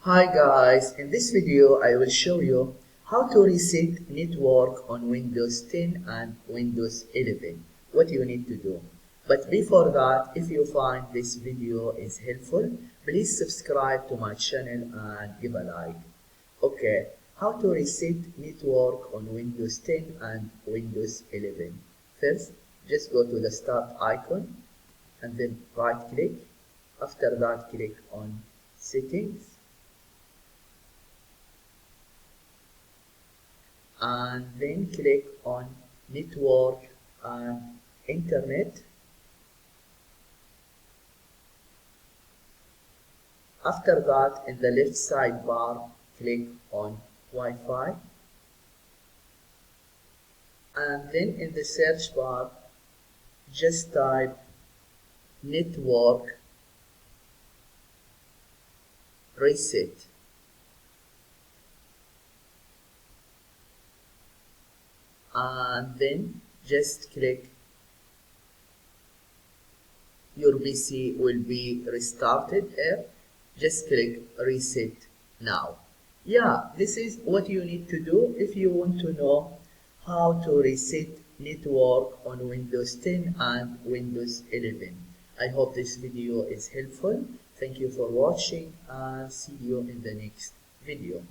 Hi guys, in this video I will show you how to reset network on Windows 10 and Windows 11, what you need to do. But before that, if you find this video is helpful, please subscribe to my channel and give a like. Okay, how to reset network on Windows 10 and Windows 11. First, just go to the start icon and then right click. After that, click on settings. And then click on network and internet. After that, in the left sidebar, click on Wi-Fi, and then in the search bar just type network reset. And then just click. Your PC will be restarted here. Just click reset now. Yeah, this is what you need to do if you want to know how to reset network on Windows 10 and Windows 11. I hope this video is helpful. Thank you for watching and see you in the next video.